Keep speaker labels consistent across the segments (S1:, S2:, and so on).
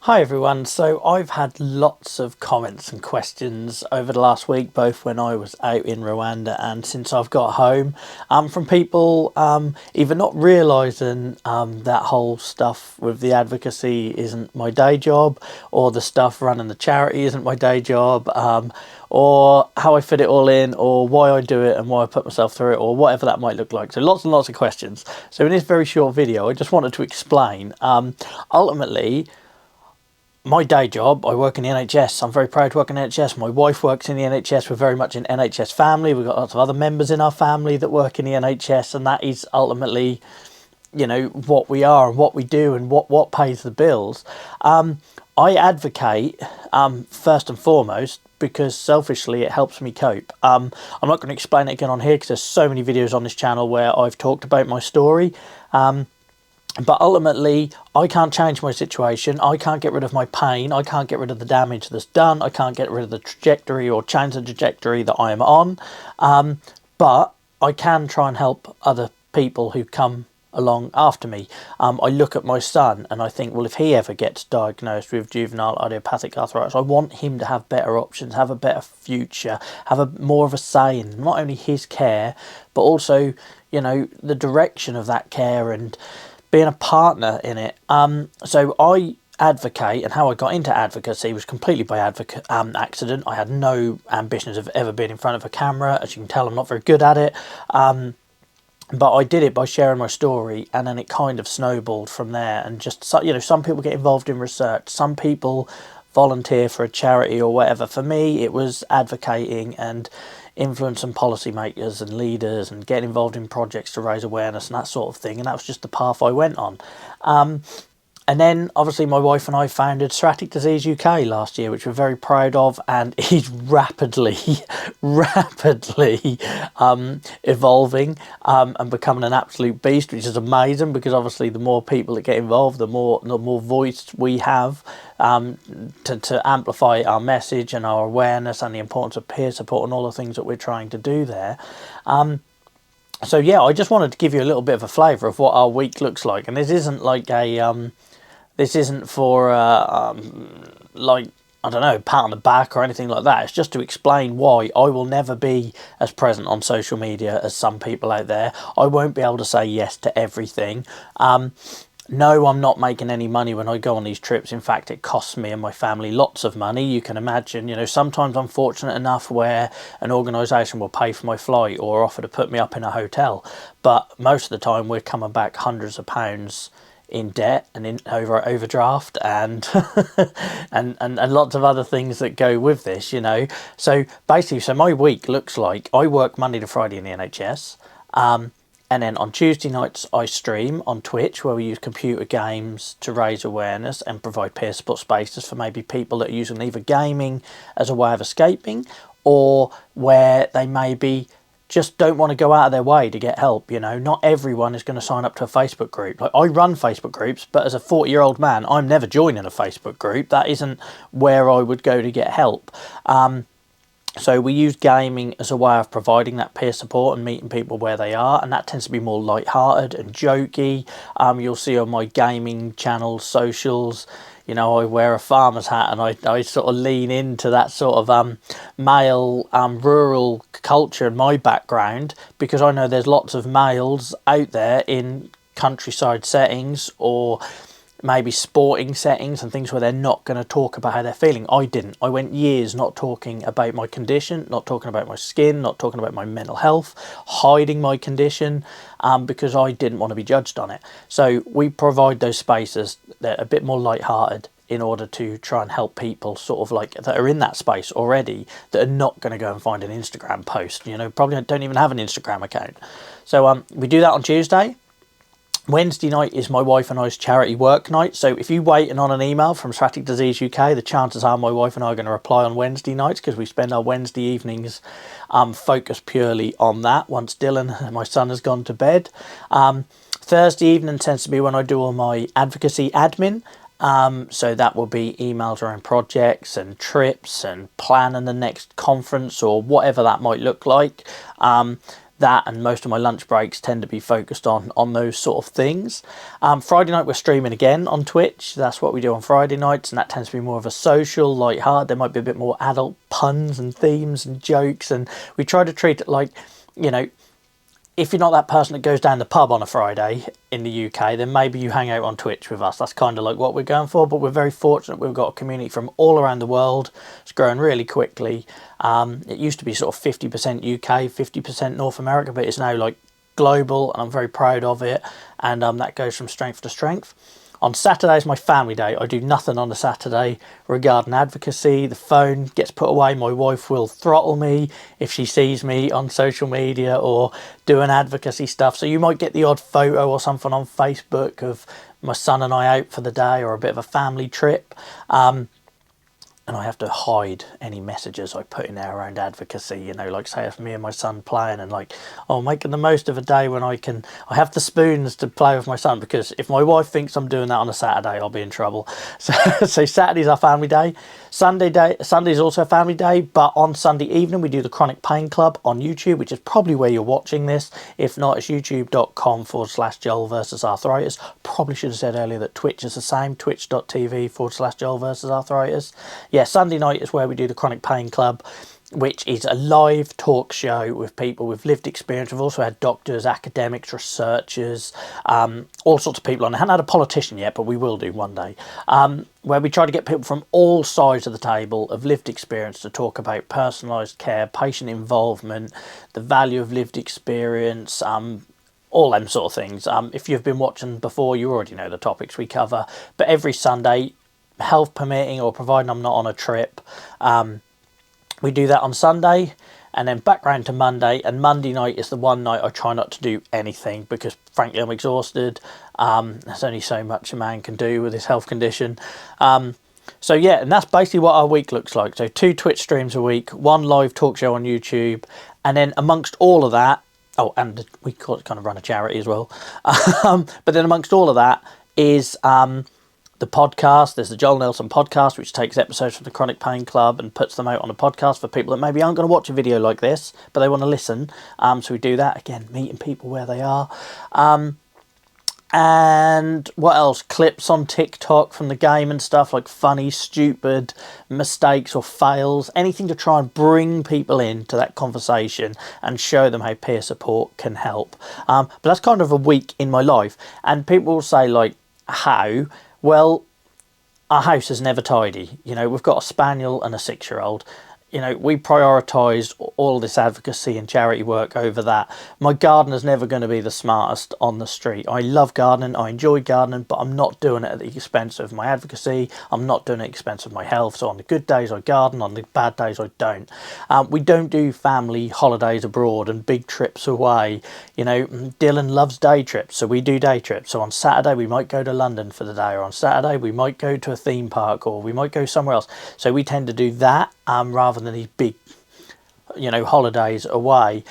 S1: Hi everyone, so I've had lots of comments and questions over the last week, both when I was out in Rwanda and since I've got home, from people either not realising that whole stuff with the advocacy isn't my day job, or the stuff running the charity isn't my day job, or how I fit it all in, or why I do it and why I put myself through it, or whatever that might look like. So lots and lots of questions. So in this very short video, I just wanted to explain, ultimately, my day job, I work in the NHS. I'm very proud to work in the NHS. My wife works in the NHS. We're very much an NHS family. We've got lots of other members in our family that work in the NHS, and that is ultimately, what we are and what we do and what pays the bills. I advocate, first and foremost, because selfishly it helps me cope. I'm not going to explain it again on here because there's so many videos on this channel where I've talked about my story. But ultimately, I can't change my situation. I can't get rid of my pain. I can't get rid of the damage that's done. I can't get rid of the trajectory or change the trajectory that I am on. But I can try and help other people who come along after me. I look at my son and I think, well, if he ever gets diagnosed with juvenile idiopathic arthritis, I want him to have better options, have a better future, have more of a say in not only his care, but also, the direction of that care and being a partner in it. So I advocate, and how I got into advocacy was completely by accident. I had no ambitions of ever being in front of a camera. As you can tell, I'm not very good at it. But I did it by sharing my story, and then it kind of snowballed from there. And just, some people get involved in research. Some people volunteer for a charity or whatever. For me, it was advocating and influencing policymakers and leaders and getting involved in projects to raise awareness and that sort of thing. And that was just the path I went on. And then, obviously, my wife and I founded Celiac Disease UK last year, which we're very proud of, and is rapidly evolving and becoming an absolute beast, which is amazing because, obviously, the more people that get involved, the more voice we have to amplify our message and our awareness and the importance of peer support and all the things that we're trying to do there. So, yeah, I just wanted to give you a little bit of a flavour of what our week looks like. And this isn't like a... This isn't for, like, I don't know, pat on the back or anything like that. It's just to explain why I will never be as present on social media as some people out there. I won't be able to say yes to everything. No, I'm not making any money when I go on these trips. In fact, it costs me and my family lots of money. You can imagine, sometimes I'm fortunate enough where an organisation will pay for my flight or offer to put me up in a hotel. But most of the time, we're coming back hundreds of pounds in debt and in overdraft and and lots of other things that go with this, So basically, my week looks like I work Monday to Friday in the NHS, and then on Tuesday nights I stream on Twitch where we use computer games to raise awareness and provide peer support spaces for maybe people that are using either gaming as a way of escaping or where they maybe just don't want to go out of their way to get help. Not everyone is going to sign up to a Facebook group. Like, I run Facebook groups, but as a 40-year-old man, I'm never joining a Facebook group. That isn't where I would go to get help. So we use gaming as a way of providing that peer support and meeting people where they are, and that tends to be more light-hearted and jokey. You'll see on my gaming channel socials, I wear a farmer's hat and I sort of lean into that sort of male rural culture in my background, because I know there's lots of males out there in countryside settings or maybe sporting settings and things where they're not going to talk about how they're feeling. I didn't. I went years not talking about my condition, not talking about my skin, not talking about my mental health, hiding my condition, because I didn't want to be judged on it. So we provide those spaces that are a bit more light-hearted in order to try and help people sort of like that are in that space already that are not going to go and find an Instagram post, probably don't even have an Instagram account. So we do that on Tuesday. Wednesday night is my wife and I's charity work night. So if you're waiting on an email from Celiac Disease UK, the chances are my wife and I are going to reply on Wednesday nights because we spend our Wednesday evenings focused purely on that once Dylan, my son, has gone to bed. Thursday evening tends to be when I do all my advocacy admin. So that will be emails around projects and trips and planning the next conference or whatever that might look like. that and most of my lunch breaks tend to be focused on those sort of things. Friday night we're streaming again on Twitch. That's what we do on Friday nights, and that tends to be more of a social, light-hearted. There might be a bit more adult puns and themes and jokes, and we try to treat it like, you know, if you're not that person that goes down the pub on a Friday in the UK, then maybe you hang out on Twitch with us. That's kind of like what we're going for, but we're very fortunate. We've got a community from all around the world. It's growing really quickly. It used to be sort of 50% UK, 50% North America, but it's now like global, and I'm very proud of it. And that goes from strength to strength. On Saturday is my family day. I do nothing on a Saturday regarding advocacy. The phone gets put away. My wife will throttle me if she sees me on social media or doing advocacy stuff. So you might get the odd photo or something on Facebook of my son and I out for the day, or a bit of a family trip. And I have to hide any messages I put in there around advocacy, you know, like say if me and my son playing and like, oh, making the most of a day when I have the spoons to play with my son, because if my wife thinks I'm doing that on a Saturday, I'll be in trouble. So Saturday's our family day. Sunday's also a family day, but on Sunday evening we do the Chronic Pain Club on YouTube, which is probably where you're watching this. If not, it's youtube.com/Joel versus arthritis. Probably should have said earlier that Twitch is the same, twitch.tv/Joel versus arthritis. Yeah, Sunday night is where we do the Chronic Pain Club, which is a live talk show with people with lived experience. We've also had doctors, academics, researchers, all sorts of people on. I haven't had a politician yet, but we will do one day, where we try to get people from all sides of the table of lived experience to talk about personalised care, patient involvement, the value of lived experience, all them sort of things. If you've been watching before, you already know the topics we cover. But every Sunday, health permitting or providing I'm not on a trip, we do that on Sunday, and then back round to Monday. And Monday night is the one night I try not to do anything, because frankly I'm exhausted. There's only so much a man can do with his health condition. So yeah, and that's basically what our week looks like. So 2 Twitch streams a week, 1 live talk show on YouTube, and then amongst all of that, oh, and we kind of run a charity as well. But then amongst all of that is the podcast. There's the Joel Nelson podcast, which takes episodes from the Chronic Pain Club and puts them out on a podcast for people that maybe aren't going to watch a video like this, but they want to listen. So we do that, again, meeting people where they are. And what else? Clips on TikTok from the game and stuff, like funny, stupid mistakes or fails. Anything to try and bring people into that conversation and show them how peer support can help. But that's kind of a week in my life. And people will say, like, how? Well, our house is never tidy. You know, we've got a spaniel and a 6-year-old. You know, we prioritise all this advocacy and charity work over that. My gardener's never going to be the smartest on the street. I love gardening, I enjoy gardening, but I'm not doing it at the expense of my advocacy. I'm not doing it at the expense of my health. So on the good days I garden, on the bad days I don't. We don't do family holidays abroad and big trips away. You know, Dylan loves day trips, so we do day trips. So on Saturday we might go to London for the day, or on Saturday we might go to a theme park, or we might go somewhere else. So we tend to do that rather than these big, you know, holidays away.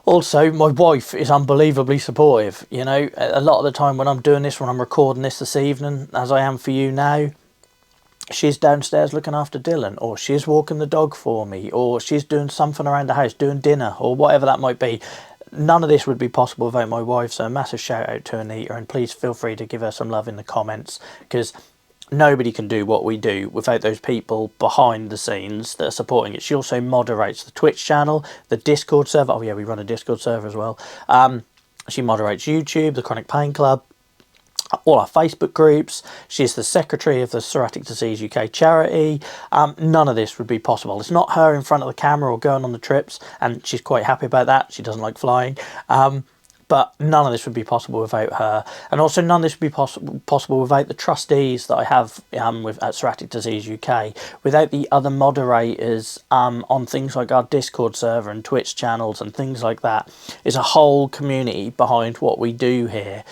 S1: Also, my wife is unbelievably supportive. You know, a lot of the time when I'm doing this, when I'm recording this evening, as I am for you now, she's downstairs looking after Dylan, or she's walking the dog for me, or she's doing something around the house, doing dinner, or whatever that might be. None of this would be possible without my wife, so a massive shout out to Anita, and please feel free to give her some love in the comments, because nobody can do what we do without those people behind the scenes that are supporting it. She also moderates the Twitch channel, the Discord server. Oh yeah, we run a Discord server as well. She moderates YouTube, the Chronic Pain Club, all our Facebook groups. She's the secretary of the Psoriatic Disease UK charity. None of this would be possible. It's not her in front of the camera or going on the trips, and she's quite happy about that. She doesn't like flying. But none of this would be possible without her. And also none of this would be possible without the trustees that I have at Psoriatic Disease UK, without the other moderators on things like our Discord server and Twitch channels and things like that. There's a whole community behind what we do here.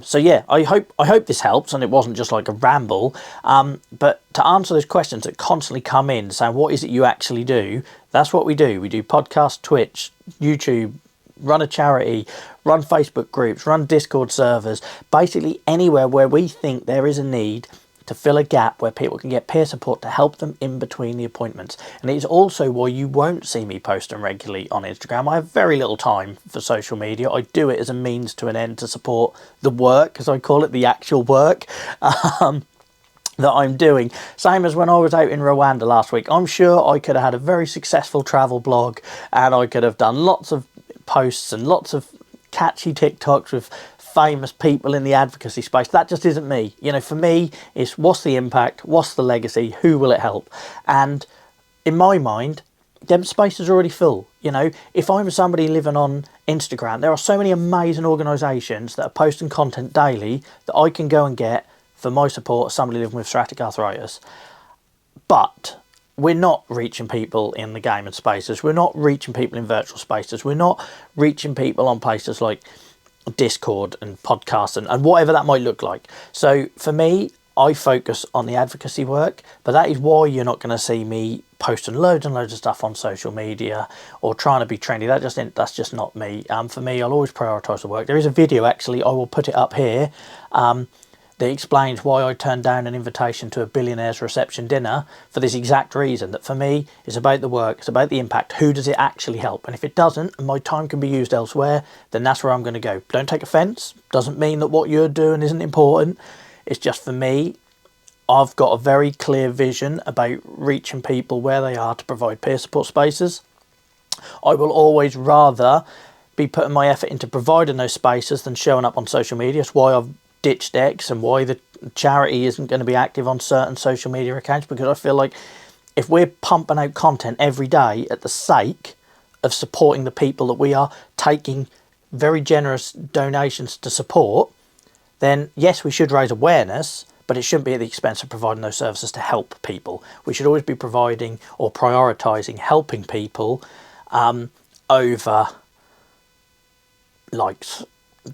S1: So yeah, I hope this helps and it wasn't just like a ramble. But to answer those questions that constantly come in, saying what is it you actually do, that's what we do. We do podcasts, Twitch, YouTube, run a charity, run Facebook groups, run Discord servers, basically anywhere where we think there is a need to fill a gap where people can get peer support to help them in between the appointments. And it is also why you won't see me posting regularly on Instagram. I have very little time for social media. I do it as a means to an end to support the work, as I call it, the actual work. That I'm doing. Same as when I was out in Rwanda last week. I'm sure I could have had a very successful travel blog, and I could have done lots of posts and lots of catchy TikToks with famous people in the advocacy space. That just isn't me. You know, for me, it's what's the impact, what's the legacy, who will it help? And in my mind, them spaces are already full. You know, if I'm somebody living on Instagram, there are so many amazing organisations that are posting content daily that I can go and get for my support as somebody living with psoriatic arthritis. But we're not reaching people in the gaming spaces. We're not reaching people in virtual spaces. We're not reaching people on places like Discord and podcasts and whatever that might look like. So for me, I focus on the advocacy work, but that is why you're not going to see me posting loads and loads of stuff on social media or trying to be trendy. That's just not me. For me, I'll always prioritise the work. There is a video, actually, I will put it up here, that explains why I turned down an invitation to a billionaire's reception dinner for this exact reason, that for me, it's about the work, it's about the impact, who does it actually help? And if it doesn't, and my time can be used elsewhere, then that's where I'm going to go. Don't take offence, doesn't mean that what you're doing isn't important. It's just, for me, I've got a very clear vision about reaching people where they are to provide peer support spaces. I will always rather be putting my effort into providing those spaces than showing up on social media. It's why I've ditched X and why the charity isn't going to be active on certain social media accounts, because I feel like if we're pumping out content every day at the sake of supporting the people that we are taking very generous donations to support, then yes, we should raise awareness, but it shouldn't be at the expense of providing those services to help people. We should always be providing or prioritising helping people over likes,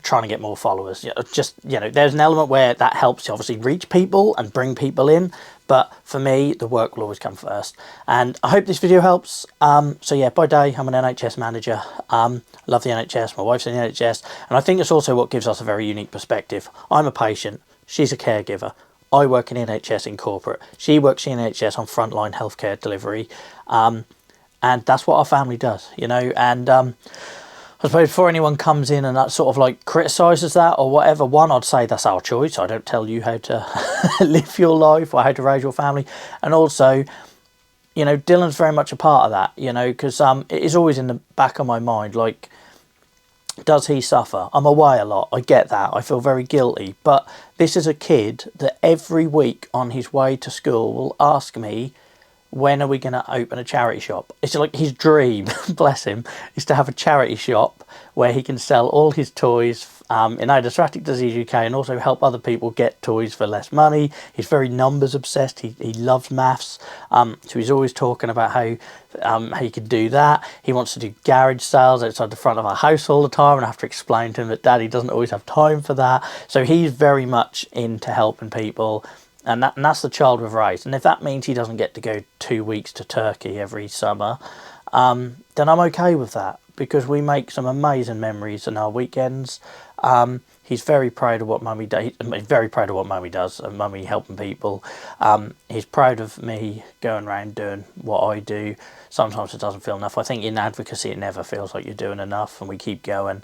S1: trying to get more followers. There's an element where that helps to obviously reach people and bring people in, but for me, the work will always come first. And I hope this video helps. So yeah, by day, I'm an NHS manager. Love the NHS, my wife's in the NHS, and I think it's also what gives us a very unique perspective. I'm a patient, she's a caregiver. I work in NHS in corporate, she works in NHS on frontline healthcare delivery, and that's what our family does, you know. And I suppose before anyone comes in and that sort of like criticises that or whatever, one, I'd say that's our choice. I don't tell you how to live your life or how to raise your family. And also, you know, Dylan's very much a part of that, you know, because it is always in the back of my mind, like, does he suffer? I'm away a lot, I get that, I feel very guilty. But this is a kid that every week on his way to school will ask me, when are we going to open a charity shop? It's like his dream, bless him, is to have a charity shop where he can sell all his toys in Aid to Psoriatic Disease UK and also help other people get toys for less money. He's very numbers obsessed. He loves maths. So he's always talking about how he could do that. He wants to do garage sales outside the front of our house all the time, and I have to explain to him that Daddy doesn't always have time for that. So he's very much into helping people. And that's the child we've raised. And if that means he doesn't get to go 2 weeks to Turkey every summer, then I'm okay with that, because we make some amazing memories in our weekends. He's very proud of what Mummy does. He's very proud of what Mummy does, and Mummy helping people. He's proud of me going around doing what I do. Sometimes it doesn't feel enough. I think in advocacy it never feels like you're doing enough, and we keep going.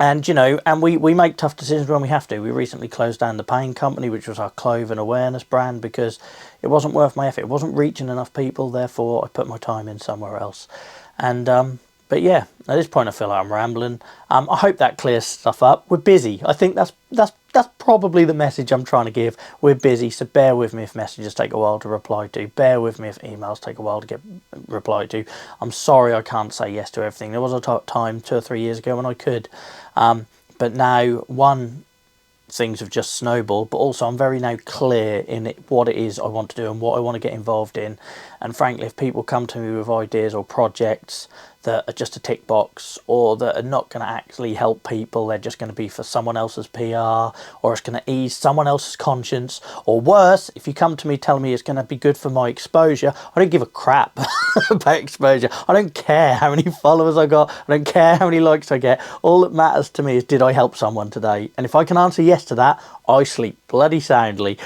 S1: And, you know, and we make tough decisions when we have to. We recently closed down the Pain Company, which was our clothing awareness brand, because it wasn't worth my effort. It wasn't reaching enough people, therefore I put my time in somewhere else. And, but yeah, at this point I feel like I'm rambling. I hope that clears stuff up. We're busy. I think that's probably the message I'm trying to give. We're busy, so bear with me if messages take a while to reply to. Bear with me if emails take a while to get replied to. I'm sorry I can't say yes to everything. There was a time 2 or 3 years ago when I could. But now, one, things have just snowballed, but also I'm very now clear in what it is I want to do and what I want to get involved in. And frankly, if people come to me with ideas or projects that are just a tick box, or that are not going to actually help people, they're just going to be for someone else's PR, or it's going to ease someone else's conscience, or worse, if you come to me telling me it's going to be good for my exposure, I don't give a crap about exposure. I don't care how many followers I got, I don't care how many likes I get. All that matters to me is, did I help someone today? And if I can answer yes to that, I sleep bloody soundly.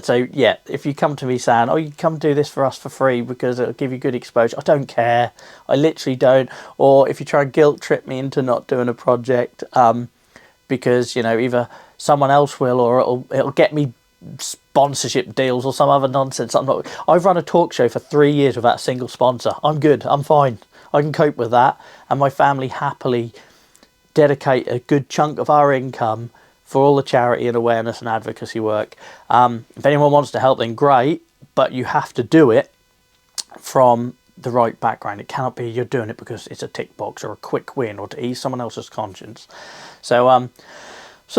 S1: So yeah, if you come to me saying, oh, you come do this for us for free because it'll give you good exposure, I don't care. I literally don't. Or if you try and guilt trip me into not doing a project, because, you know, either someone else will, or it'll get me sponsorship deals or some other nonsense. I've run a talk show for 3 years without a single sponsor. I'm good. I'm fine. I can cope with that. And my family happily dedicate a good chunk of our income for all the charity and awareness and advocacy work. If anyone wants to help, then great, but you have to do it from the right background. It cannot be you're doing it because it's a tick box or a quick win or to ease someone else's conscience. So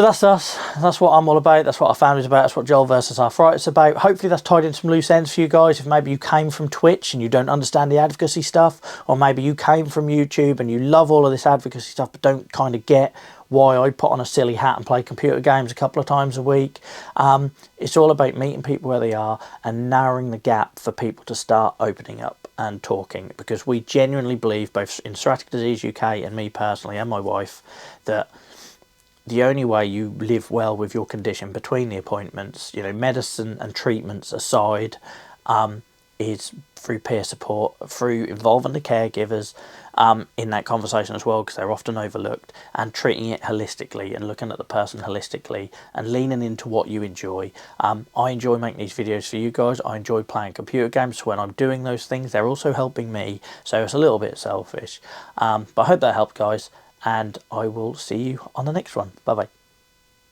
S1: that's us. That's what I'm all about. That's what our family's about. That's what Joel versus Arthritis is about. Hopefully that's tied in some loose ends for you guys. If maybe you came from Twitch and you don't understand the advocacy stuff, or maybe you came from YouTube and you love all of this advocacy stuff but don't kind of get why I put on a silly hat and play computer games a couple of times a week. It's all about meeting people where they are and narrowing the gap for people to start opening up and talking, because we genuinely believe, both in Psoriatic Disease UK and me personally and my wife, that the only way you live well with your condition between the appointments, you know, medicine and treatments aside, is through peer support, through involving the caregivers in that conversation as well, because they're often overlooked, and treating it holistically and looking at the person holistically and leaning into what you enjoy. I enjoy making these videos for you guys. I enjoy playing computer games. So when I'm doing those things, they're also helping me. So it's a little bit selfish. But I hope that helped, guys. And I will see you on the next one. Bye bye.